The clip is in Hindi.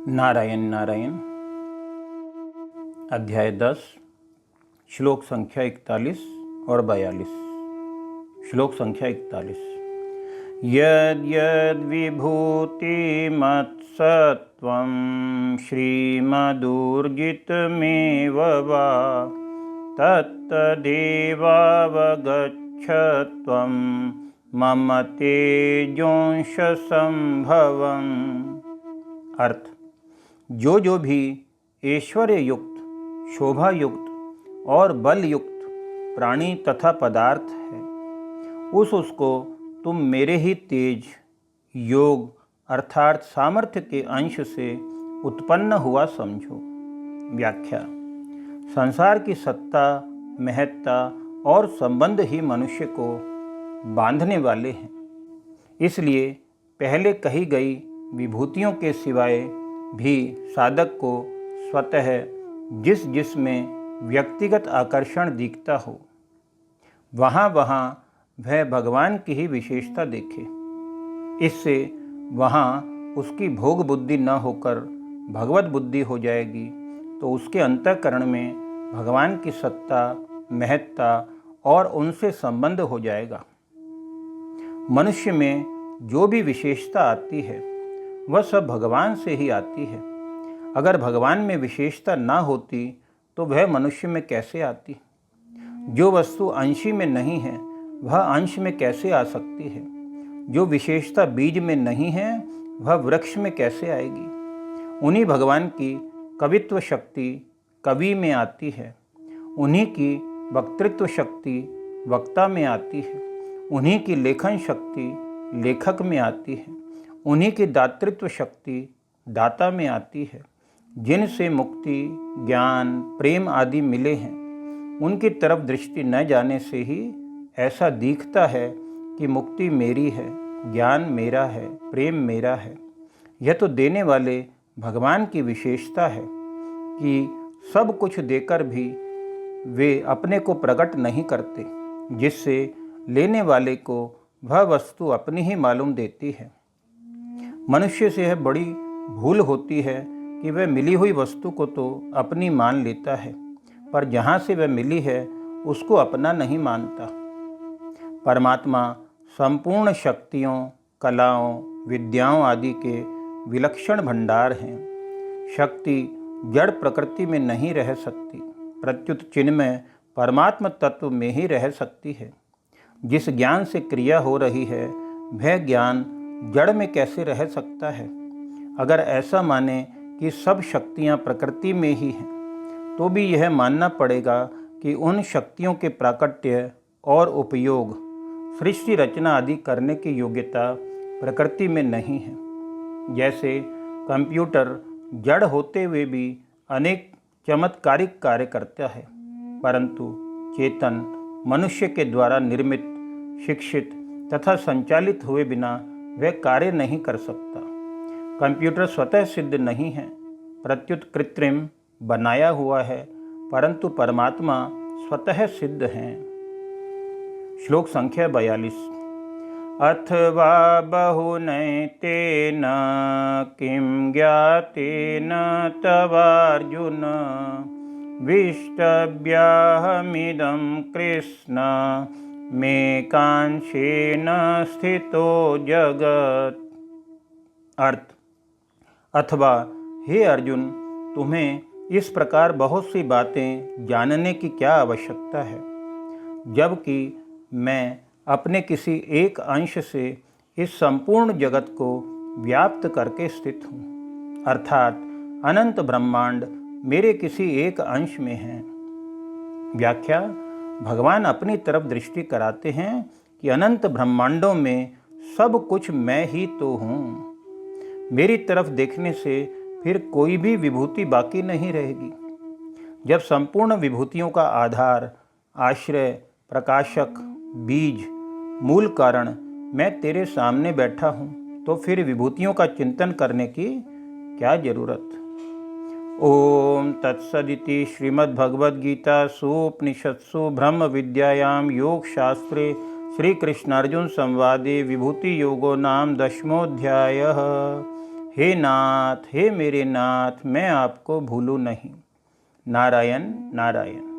नारायण नारायण। अध्याय 10, श्लोक संख्या 41 और 42। श्लोक संख्या 41। यद् यद् विभूतिमत्सत्त्वं श्रीमदूर्जितमेव वा तत्तदेवावगच्छत्वं मम तेजोंशसंभवम्। अर्थ: जो भी ऐश्वर्य युक्त, शोभा युक्त और बल युक्त प्राणी तथा पदार्थ है, उसको तुम मेरे ही तेज, योग अर्थात सामर्थ्य के अंश से उत्पन्न हुआ समझो। व्याख्या: संसार की सत्ता, महत्ता और संबंध ही मनुष्य को बांधने वाले हैं। इसलिए पहले कही गई विभूतियों के सिवाय भी साधक को स्वतः जिस में व्यक्तिगत आकर्षण दिखता हो, वहाँ वह भगवान की ही विशेषता देखे। इससे वहाँ उसकी भोग बुद्धि न होकर भगवत बुद्धि हो जाएगी, तो उसके अंतःकरण में भगवान की सत्ता, महत्ता और उनसे संबंध हो जाएगा। मनुष्य में जो भी विशेषता आती है वह सब भगवान से ही आती है। अगर भगवान में विशेषता ना होती तो वह मनुष्य में कैसे आती? जो वस्तु अंशी में नहीं है वह अंश में कैसे आ सकती है? जो विशेषता बीज में नहीं है वह वृक्ष में कैसे आएगी? उन्हीं भगवान की कवित्व शक्ति कवि में आती है, उन्हीं की वक्तृत्व शक्ति वक्ता में आती है, उन्हीं की लेखन शक्ति लेखक में आती है, उन्हीं की दातृत्व शक्ति दाता में आती है। जिनसे मुक्ति, ज्ञान, प्रेम आदि मिले हैं, उनकी तरफ दृष्टि न जाने से ही ऐसा दिखता है कि मुक्ति मेरी है, ज्ञान मेरा है, प्रेम मेरा है। यह तो देने वाले भगवान की विशेषता है कि सब कुछ देकर भी वे अपने को प्रकट नहीं करते, जिससे लेने वाले को वह वस्तु अपनी ही मालूम देती है। मनुष्य से यह बड़ी भूल होती है कि वह मिली हुई वस्तु को तो अपनी मान लेता है, पर जहाँ से वह मिली है उसको अपना नहीं मानता। परमात्मा संपूर्ण शक्तियों, कलाओं, विद्याओं आदि के विलक्षण भंडार हैं। शक्ति जड़ प्रकृति में नहीं रह सकती, प्रत्युत चिन्मय परमात्म तत्व में ही रह सकती है। जिस ज्ञान से क्रिया हो रही है वह ज्ञान जड़ में कैसे रह सकता है? अगर ऐसा माने कि सब शक्तियाँ प्रकृति में ही हैं, तो भी यह मानना पड़ेगा कि उन शक्तियों के प्राकट्य और उपयोग, सृष्टि रचना आदि करने की योग्यता प्रकृति में नहीं है। जैसे कंप्यूटर जड़ होते हुए भी अनेक चमत्कारिक कार्य करता है, परंतु चेतन मनुष्य के द्वारा निर्मित, शिक्षित तथा संचालित हुए बिना वह कार्य नहीं कर सकता। कंप्यूटर स्वतः सिद्ध नहीं है, प्रत्युत कृत्रिम बनाया हुआ है, परंतु परमात्मा स्वतः सिद्ध हैं। श्लोक संख्या 42। अथवा बहुनैतेन किं ज्ञातेन तवार्जुन विष्टव्याहमिदं कृष्ण मे कांशेन स्थितो जगत्। अर्थ: अथवा हे अर्जुन, तुम्हें इस प्रकार बहुत सी बातें जानने की क्या आवश्यकता है, जबकि मैं अपने किसी एक अंश से इस संपूर्ण जगत को व्याप्त करके स्थित हूँ। अर्थात अनंत ब्रह्मांड मेरे किसी एक अंश में है। व्याख्या: भगवान अपनी तरफ दृष्टि कराते हैं कि अनंत ब्रह्मांडों में सब कुछ मैं ही तो हूँ। मेरी तरफ देखने से फिर कोई भी विभूति बाकी नहीं रहेगी। जब संपूर्ण विभूतियों का आधार, आश्रय, प्रकाशक, बीज, मूल कारण मैं तेरे सामने बैठा हूँ, तो फिर विभूतियों का चिंतन करने की क्या जरूरत? ओम तत्सदिति श्रीमद्भगवद्गीतासु उपनिषत्सु ब्रह्म विद्यायां योग शास्त्रे श्री कृष्णार्जुन संवादे विभूति योगो नाम 10मोऽध्यायः। हे नाथ, हे मेरे नाथ, मैं आपको भूलूं नहीं। नारायण नारायण।